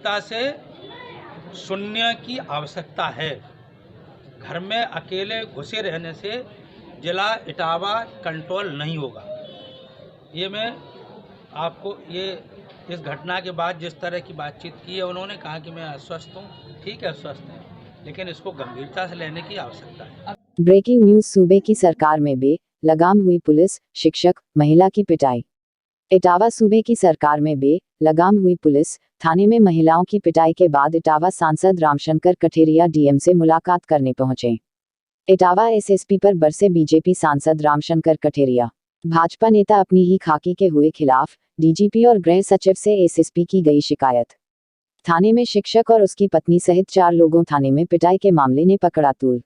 गंभीरता से सुनने की आवश्यकता है। घर में अकेले घुसे रहने से जिला इटावा कंट्रोल नहीं होगा। ये मैं आपको इस घटना के बाद जिस तरह की बातचीत की है, उन्होंने कहा कि मैं अस्वस्थ हूँ। ठीक है, अस्वस्थ है, लेकिन इसको गंभीरता से लेने की आवश्यकता है। Breaking news. सूबे की सरकार में बेलगाम हुई पुलिस, शिक्षक, महिला की पिटाई। इटावा। सूबे की सरकार में बेलगाम हुई पुलिस, थाने में महिलाओं की पिटाई के बाद इटावा सांसद रामशंकर कठेरिया डीएम से मुलाकात करने पहुंचे। इटावा एसएसपी पर बरसे बीजेपी सांसद रामशंकर कठेरिया। भाजपा नेता अपनी ही खाकी के हुए खिलाफ डीजीपी और गृह सचिव से एसएसपी की गई शिकायत। थाने में शिक्षक और उसकी पत्नी सहित 4 लोगों थाने में पिटाई के मामले ने पकड़ा तूल।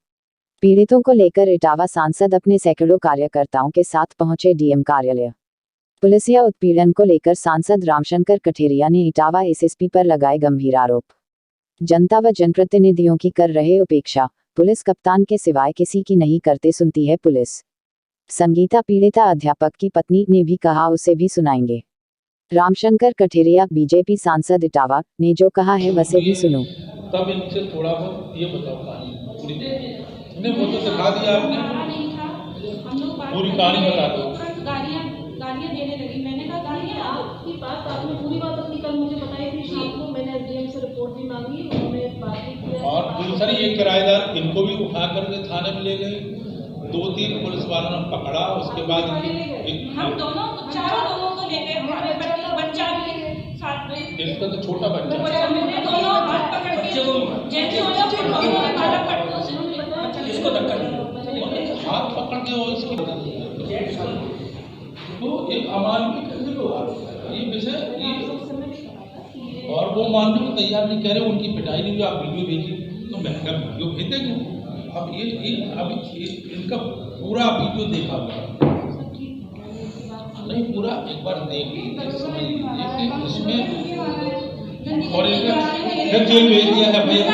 पीड़ितों को लेकर इटावा सांसद अपने सैकड़ों कार्यकर्ताओं के साथ पहुंचे डीएम कार्यालय। पुलिसिया उत्पीड़न को लेकर सांसद रामशंकर कठेरिया ने इटावा एसएसपी पर लगाए गंभीर आरोप। जनता व जनप्रतिनिधियों की कर रहे उपेक्षा, पुलिस कप्तान के सिवाय किसी की नहीं करते सुनती है पुलिस। संगीता पीड़िता अध्यापक की पत्नी ने भी कहा, उसे भी सुनाएंगे। रामशंकर कठेरिया बीजेपी सांसद इटावा ने जो कहा है वसे भी सुनो। तब इनसे थोड़ा बहुत ये बताओ कहानी नहीं, वो तो सिखा दिया आपने, पूरी कहानी बता दो। गालियाँ देने लगी। मैंने कहा गालियाँ आपकी बात, आपने पूरी बात अपनी कल मुझे बताई थी शाम को। मैंने एसडीएम से रिपोर्ट भी मांगी, उन्होंने बात भी की। और दूसरी ये किराएदार, इनको भी उठा करके थाने में ले गए। 2-3 पुलिस वालों ने पकड़ा। उसके बाद हम दोनों को ले गए। हमारे बच्चा भी साथ में, इसका तो छोटा बच्चा, दोनों हाथ पकड़ के हाथ पकड़ के और इसकी तो एक अमानवीय ये विषय ये, और वो मानने को तैयार नहीं, कह रहे उनकी पिटाई नहीं हुई। आप वीडियो भेजिए तो महंगा वीडियो भेज देंगे। अब ये इनका पूरा वीडियो देखा हुआ नहीं, पूरा एक बार देखिए, समझ लीजिए कि इसमें और फिर जेल भेज दिया है भैया।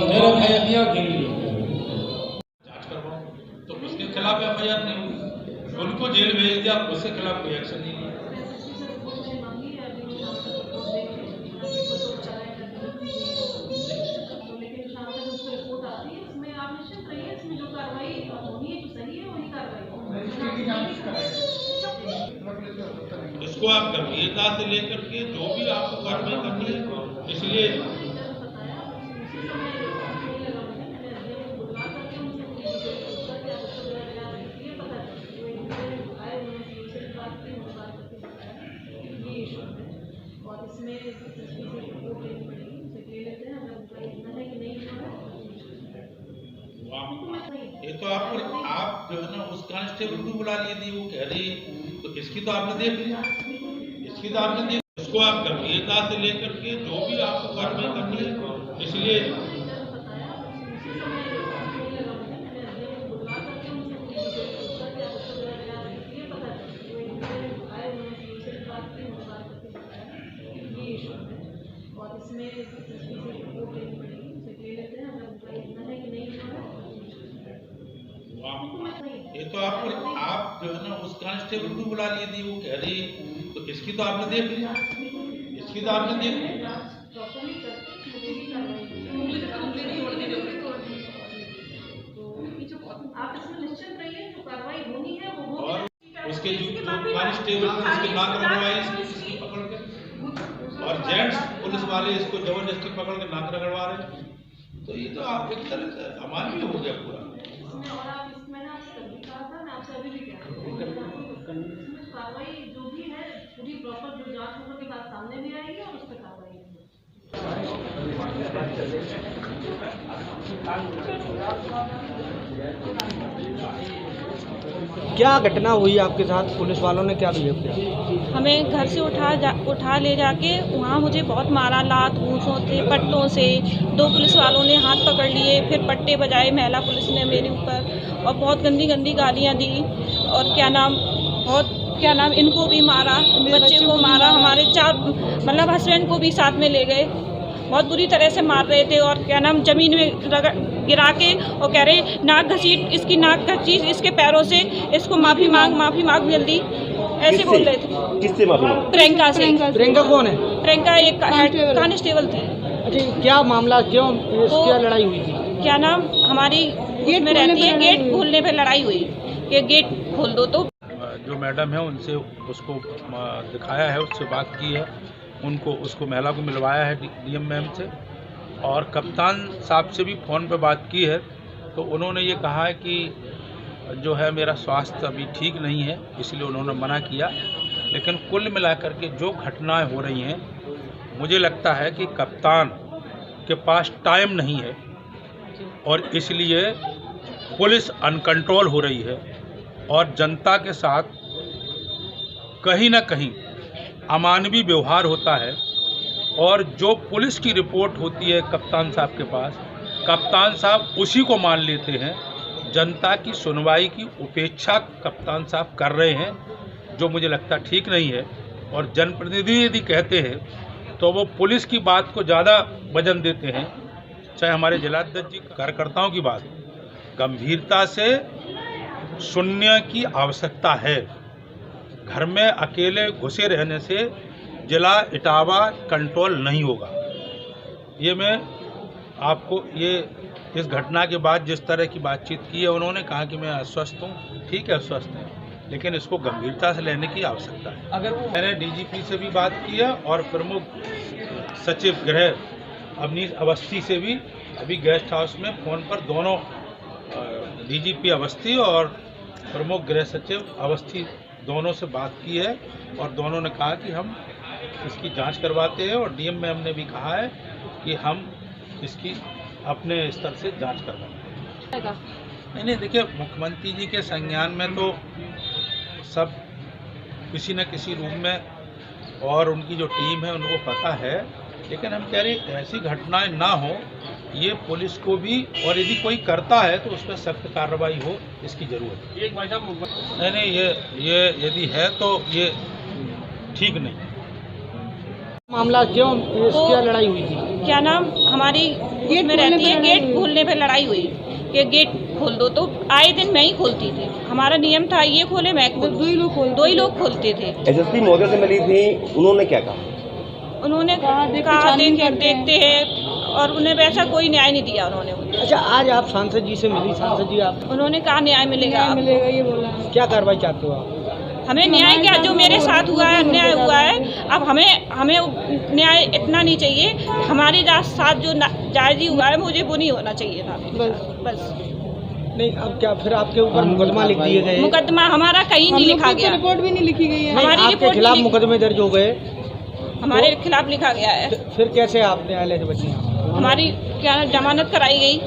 मेरा भैया दिया जांच करवाओ, तो उसके खिलाफ एफआईआर नहीं हुई, उनको जेल भेज दिया, उसके खिलाफ कोई एक्शन नहीं लिया। इसको आप गंभीरता से लेकर के जो भी आपको कार्रवाई करनी है, इसलिए ये तो आप जो है ना उस कांस्टेबल को बुला लिए थी, वो कह रही तो इसकी तो आपने देख लिया, इसकी तो आपने देख। इसको आप गंभीरता से लेकर के जो भी आपको कार्रवाई करनी है, इसलिए ये तो आप जो है ना उस कांस्टेबल को बुला लिए थी, वो कह रही तो इसकी तो आपने देख लिया, इसकी तो आपने देख लिया। और उसके जो कांस्टेबल उसके नाक रगड़वाई पकड़ के, और जेंट्स पुलिस वाले इसको जबरदस्ती पकड़ के नाक रगड़वा रहे, तो ये तो आप एक तरह से अमानवीय हो गया पूरा। कार्रवाई जो भी है पूरी प्रॉपर जो जांच होकर के बाद सामने भी आएगी और उस पर कार्रवाई क्या घटना हुई आपके साथ? पुलिस वालों ने क्या बिहेव किया? हमें घर से उठा ले जाके वहाँ मुझे बहुत मारा, लात घूंसों से, पट्टों से। 2 पुलिस वालों ने हाथ पकड़ लिए, फिर पट्टे बजाए महिला पुलिस ने मेरे ऊपर, और बहुत गंदी गंदी गालियाँ दी। और क्या नाम इनको भी मारा, बच्चे को मारा, हमारे 4 मतलब हस्बैंड को भी साथ में ले गए। बहुत बुरी तरह से मार रहे थे, और जमीन में गिरा के और कह रहे नाक घसीट, इसकी नाक घसीट इसके पैरों से, इसको माफ़ी मांग जल्दी। ऐसे बोल रहे थे। किससे माफी मांगी? प्रियंका से। प्रियंका कौन है? प्रियंका एक कांस्टेबल थी। अच्छा, क्या मामला, क्यों क्या लड़ाई हुई थी? क्या नाम, हमारी गेट में रहती है, गेट खोलने पे लड़ाई हुई कि गेट खोल दो। तो जो मैडम है उनसे उसको दिखाया है, उससे बात की है, उसको महिला को मिलवाया है डीएम मैम से, और कप्तान साहब से भी फ़ोन पे बात की है। तो उन्होंने ये कहा है कि जो है मेरा स्वास्थ्य अभी ठीक नहीं है, इसलिए उन्होंने मना किया। लेकिन कुल मिलाकर के जो घटनाएं हो रही हैं, मुझे लगता है कि कप्तान के पास टाइम नहीं है और इसलिए पुलिस अनकंट्रोल हो रही है और जनता के साथ कहीं ना कहीं अमानवीय व्यवहार होता है। और जो पुलिस की रिपोर्ट होती है कप्तान साहब के पास, कप्तान साहब उसी को मान लेते हैं। जनता की सुनवाई की उपेक्षा कप्तान साहब कर रहे हैं, जो मुझे लगता ठीक नहीं है। और जनप्रतिनिधि यदि कहते हैं तो वो पुलिस की बात को ज़्यादा वजन देते हैं। चाहे हमारे जिलाध्यक्ष जी कार्यकर्ताओं की बात गंभीरता से सुनने की आवश्यकता है। घर में अकेले घुसे रहने से जिला इटावा कंट्रोल नहीं होगा। ये मैं आपको इस घटना के बाद जिस तरह की बातचीत की है, उन्होंने कहा कि मैं अस्वस्थ हूँ, ठीक है अस्वस्थ है, लेकिन इसको गंभीरता से लेने की आवश्यकता है। अगर मैंने डीजीपी से भी बात की है और प्रमुख सचिव गृह अवनीश अवस्थी से भी अभी गेस्ट हाउस में फ़ोन पर दोनों डीजीपी अवस्थी और प्रमुख गृह सचिव अवस्थी दोनों से बात की है और दोनों ने कहा कि हम इसकी जांच करवाते हैं और डीएम मैम ने भी कहा है कि हम इसकी अपने स्तर से जांच करवाएंगे। नहीं, देखिए मुख्यमंत्री जी के संज्ञान में तो सब किसी न किसी रूप में और उनकी जो टीम है उनको पता है, लेकिन हम कह रहे ऐसी घटनाएं ना हो, ये पुलिस को भी, और यदि कोई करता है तो उस पर सख्त कार्रवाई हो, इसकी जरूरत है। नहीं, ये यदि है तो ये ठीक नहीं। मामला क्यों, क्या लड़ाई हुई थी? क्या नाम, हमारी गेट में रहती है, गेट खोलने पे लड़ाई हुई कि गेट खोल दो। तो आए दिन मैं ही खोलती थी, हमारा नियम था ये खोले मैं खोल, दो ही लोग खोलते थे। एसएसपी महोदय से मिली थी, उन्होंने क्या कहा? उन्होंने कहा देखते हैं और उन्हें वैसा कोई न्याय नहीं दिया उन्होंने। अच्छा, आज आप सांसद जी से मिली, सांसद जी आप, उन्होंने कहा न्याय मिलेगा ये बोला। क्या कार्रवाई चाहते हो आप? हमें न्याय, क्या जो मेरे साथ हुआ है अन्याय हुआ है, अब हमें न्याय इतना नहीं चाहिए, हमारे साथ जो जायज़ी हुआ है मुझे वो नहीं होना चाहिए था, बस। नहीं, अब क्या फिर आपके ऊपर मुकदमा लिख दिए गए? मुकदमा हमारा कहीं नहीं लिखा गया, रिपोर्ट भी नहीं लिखी गई है, हमारी आपके खिलाफ मुकदमे दर्ज हो गए, हमारे खिलाफ लिखा गया है। फिर कैसे आप न्यायालय से बची? हमारी क्या जमानत कराई गई,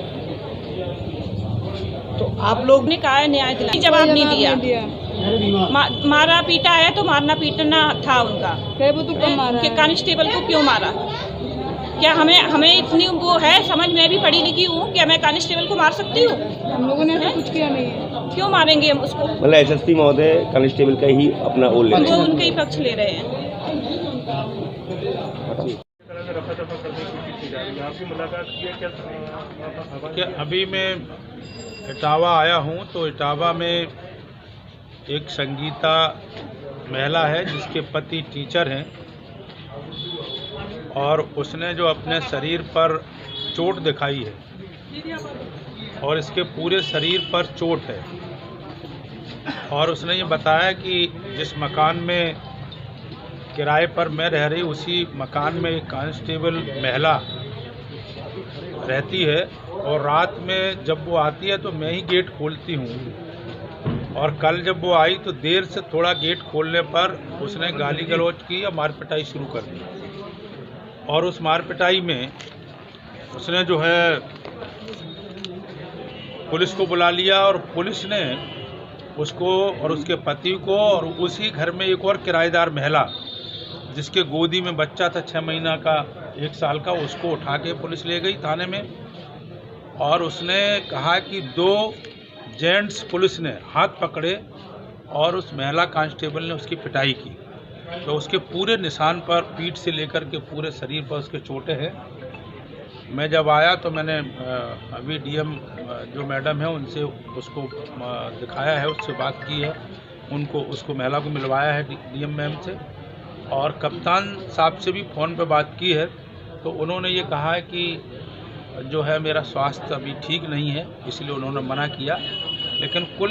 तो आप लोग ने कहा है न्याय दिला, जवाब नहीं दिया। मारा पीटा है तो मारना पीटना था उनका, कि कांस्टेबल को क्यों मारा? क्या हमें इतनी वो है समझ, मैं भी पढ़ी लिखी हूँ, क्या मैं कांस्टेबल को मार सकती हूँ? हम लोगों ने कुछ किया नहीं है, क्यों मारेंगे हम उसको? मतलब एसएसपी महोदय कांस्टेबल का ही अपना ओर ले रहे हैं, उनके ही पक्ष ले रहे हैं। क्या अभी मैं इटावा आया हूँ, तो इटावा में एक संगीता महिला है जिसके पति टीचर हैं और उसने जो अपने शरीर पर चोट दिखाई है और इसके पूरे शरीर पर चोट है, और उसने ये बताया कि जिस मकान में किराए पर मैं रह रही, उसी मकान में एक कांस्टेबल महिला रहती है और रात में जब वो आती है तो मैं ही गेट खोलती हूँ। और कल जब वो आई तो देर से थोड़ा गेट खोलने पर उसने गाली गलौज की या मार पिटाई शुरू कर दी, और उस मार पिटाई में उसने जो है पुलिस को बुला लिया और पुलिस ने उसको और उसके पति को और उसी घर में एक और किराएदार महिला जिसके गोदी में बच्चा था 6 महीना का, 1 साल का, उसको उठा के पुलिस ले गई थाने में। और उसने कहा कि 2 जेंट्स पुलिस ने हाथ पकड़े और उस महिला कांस्टेबल ने उसकी पिटाई की, तो उसके पूरे निशान पर पीठ से लेकर के पूरे शरीर पर उसके चोटें हैं। मैं जब आया तो मैंने अभी डीएम जो मैडम है उनसे उसको दिखाया है, उससे बात की है, उनको उसको महिला को मिलवाया है डीएम मैम से, और कप्तान साहब से भी फ़ोन पे बात की है, तो उन्होंने ये कहा है कि जो है मेरा स्वास्थ्य अभी ठीक नहीं है, इसलिए उन्होंने मना किया। लेकिन कुल